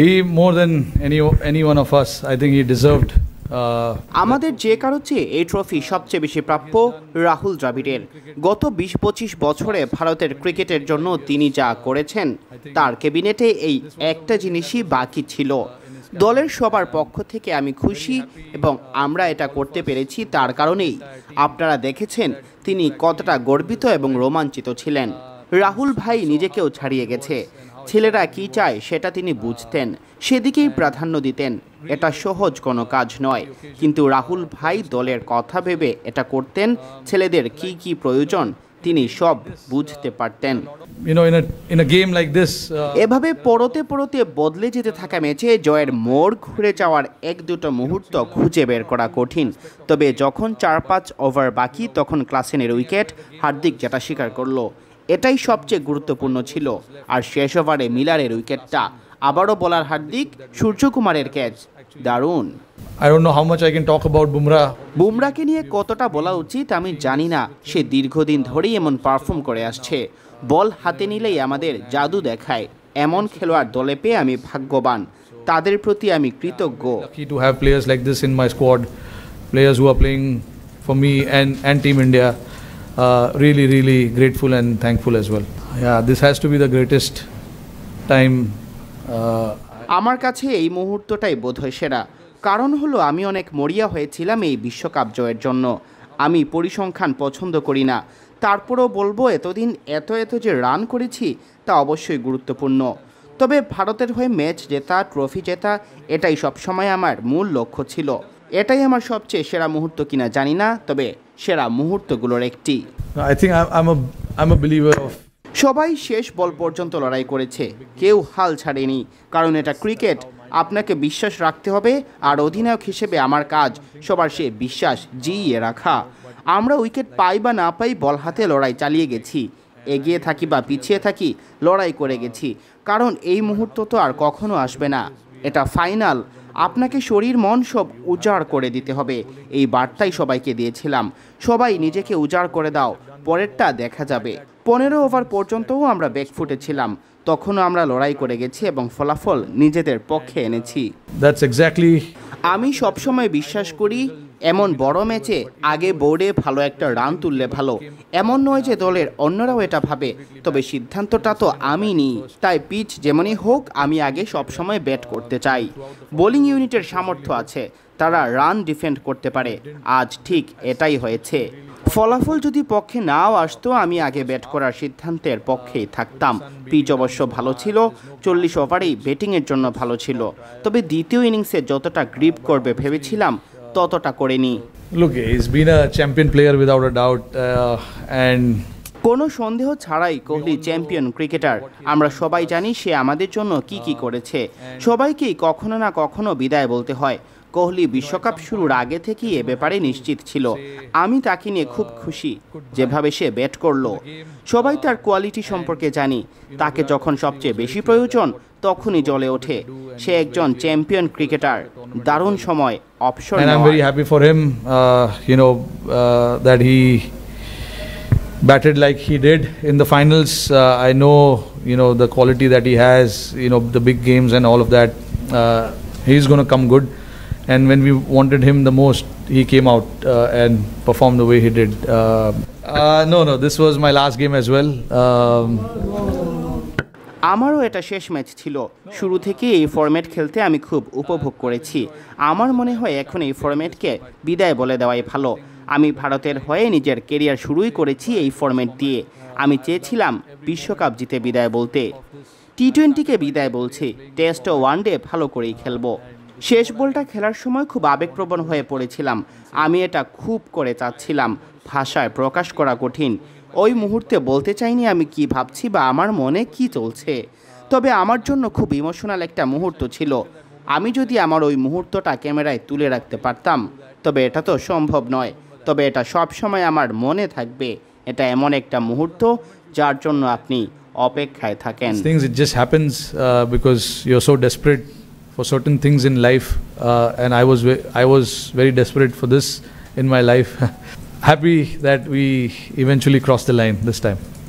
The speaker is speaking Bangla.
He more than any one of us, I think he deserved. আমাদের যে কারো চেয়ে এই ট্রফি সবচেয়ে বেশি প্রাপ্য রাহুল দ্রাবিড়ের। গত ২০-২৫ বছরে ভারতের ক্রিকেটের জন্য তিনি যা করেছেন তার ক্যাবিনেটে এই একটা জিনিসই বাকি ছিল। দলের সবার পক্ষ থেকে আমি খুশি এবং আমরা এটা করতে পেরেছি তার কারণেই। আপনারা দেখেছেন তিনি কতটা গর্বিত এবং রোমাঞ্চিত ছিলেন। রাহুল ভাই নিজেকেও ছাড়িয়ে গেছে। ছেলেরা কি চায় সেটা তিনি বুঝতেন, সেদিকেই প্রাধান্য দিতেন। এটা সহজ কোনো কাজ নয়, কিন্তু রাহুল ভাই দলের কথা ভেবে এটা করতেন। ছেলেদের কি কি প্রয়োজন তিনি সব বুঝতে পারতেন। In a game like this, এভাবে পরতে পরতে বদলে যেতে থাকা ম্যাচে জয়ের মোড় ঘুরে যাওয়ার এক দুটো মুহূর্ত খুঁজে বের করা কঠিন। তবে যখন ৪-৫ ওভার বাকি তখন ক্লাসেনের উইকেট হার্দিক যেটা স্বীকার করলো এটাই সবচেয়ে গুরুত্বপূর্ণ ছিল। আর শেষ ওভারে মিলারের উইকেটটা, আবারও বলার হার্দিক, সূর্যকুমারের ক্যাচ দারুণ। I don't know how much I can talk about Bumrah. বুমরাকে নিয়ে কতটা বলা উচিত আমি জানি না। সে দীর্ঘদিন ধরেই এমন পারফর্ম করে আসছে। বল হাতে নিলেই আমাদের জাদু দেখায়। এমন খেলোয়াড় দলে পেয়ে আমি ভাগ্যবান, তাদের প্রতি আমি কৃতজ্ঞ। Lucky to have players like this in my squad, players who are playing for me and Team India. Really grateful and thankful as well. Yeah, this has to be the greatest time. আমার কাছে এই মুহূর্তটাই বোধহয় সেরা। কারণ হলো আমি অনেক মরিয়া হয়েছিলাম এই বিশ্বকাপ জয়ের জন্য। আমি পরিসংখ্যান পছন্দ করি না, তারপরও বলবো এতদিন এত যে রান করেছি তা অবশ্যই গুরুত্বপূর্ণ। তবে ভারতের হয়ে ম্যাচ জেতা, ট্রফি জেতা, এটাই সবসময় আমার মূল লক্ষ্য ছিল। এটাই আমার সবচেয়ে সেরা মুহূর্ত কিনা জানি না, তবে সেরা মুহূর্তগুলোর একটি। I think I'm a believer of. সবাই শেষ বল পর্যন্ত লড়াই করেছে, কেউ হাল ছাড়েনি। কারণ এটা ক্রিকেট, আপনাকে বিশ্বাস রাখতে হবে। আর অধিনায়ক হিসেবে আমার কাজ সবার সে বিশ্বাস জিইয়ে রাখা। আমরা উইকেট পাই বা না পাই বল হাতে লড়াই চালিয়ে গেছি। এগিয়ে থাকি বা পিছিয়ে থাকি, লড়াই করে গেছি। কারণ এই মুহূর্ত তো আর কখনো আসবে না, এটা ফাইনাল। আপনাকে শরীর মন সব উজাড় করে দিতে হবে, এই বার্তাই সবাইকে দিয়েছিলাম। সবাই নিজেকে উজাড় করে দাও, পরেরটা দেখা যাবে। ১৫ ওভার পর্যন্তও আমরা ব্যাকফুটে ছিলাম, তখনও আমরা লড়াই করে গেছি এবং ফলাফল নিজেদের পক্ষে এনেছি। That's exactly. আমি সবসময় বিশ্বাস করি এমন বড় ম্যাচে আগে বোর্ডে ভালো একটা রান তুললে ভালো। এমন নয় যে দলের অন্যরাও এটা ভাবে, তবে সিদ্ধান্তটা তো আমি নিই। তাই পিচ যেমনই হোক আমি আগে সবসময় ব্যাট করতে চাই। বোলিং ইউনিটের সামর্থ্য আছে, তারা রান ডিফেন্ড করতে পারে। আজ ঠিক এটাই হয়েছে। ফলাফল যদি পক্ষে নাও আসতো আমি আগে ব্যাট করার সিদ্ধান্তের পক্ষেই থাকতাম। পিচ অবশ্য ভালো ছিল, ৪০ ওভারেই ব্যাটিংয়ের জন্য ভালো ছিল। তবে দ্বিতীয় ইনিংসে যতটা গ্রিপ করবে ভেবেছিলাম ততটা করেনি। Look, he's been a champion player without a doubt, and কোনো সন্দেহ ছাড়াই কোহলি চ্যাম্পিয়ন ক্রিকেটার। আমরা সবাই জানি সে আমাদের জন্য কি কি করেছে। সবাইকেই কখনো না কখনো বিদায় বলতে হয়। কোহলি বিশ্বকাপ শুরুর আগে থেকেই এ ব্যাপারে নিশ্চিত ছিল। আমি তাকে নিয়ে খুব খুশি, যেভাবে সে ব্যাট করলো। সবাই তার কোয়ালিটি সম্পর্কে জানি। তাকে যখন সবচেয়ে বেশি প্রয়োজন তখনই জ্বলে ওঠে। সে একজন চ্যাম্পিয়ন ক্রিকেটার। দারুণ সময় অবসর। And I'm very happy for him, that he batted like he did in the finals. I know, the quality that he has, the big games and all of that. He's going to come good. And when we wanted him the most, he came out and performed the way he did. No, this was my last game as well. আমারও এটা শেষ ম্যাচ ছিল। শুরু থেকে এই ফরম্যাট খেলতে আমি খুব উপভোগ করেছি। আমার মনে হয় এখন এই ফরম্যাটকে বিদায় বলে দেওয়াই ভালো। আমি ভারতের হয়ে নিজের কেরিয়ার শুরুই করেছি এই ফরম্যাট দিয়ে। আমি চেয়েছিলাম বিশ্বকাপ জিতে বিদায় বলতে। টি-20কে বিদায় বলছি, টেস্ট ও ওয়ানডে ভালো করেই খেলবো। শেষ বলটা খেলার সময় খুব আবেগপ্রবণ হয়ে পড়েছিলাম। আমি এটা খুব করে চাচ্ছিলাম, ভাষায় প্রকাশ করা কঠিন। ওই মুহূর্তে বলতে চাইনি আমি কি ভাবছি বা আমার মনে কি চলছে। তবে আমার জন্য খুব ইমোশনাল একটা মুহূর্ত ছিল। আমি যদি আমার ওই মুহূর্তটা ক্যামেরায় তুলে রাখতে পারতাম, তবে এটা তো সম্ভব নয়। তবে এটা সব সময় আমার মনে থাকবে। এটা এমন একটা মুহূর্ত যার জন্য আপনি অপেক্ষায় থাকেন। Things, it just happens because you're so desperate for certain things in life, and I was very desperate for this in my life. Happy that we eventually crossed the line this time.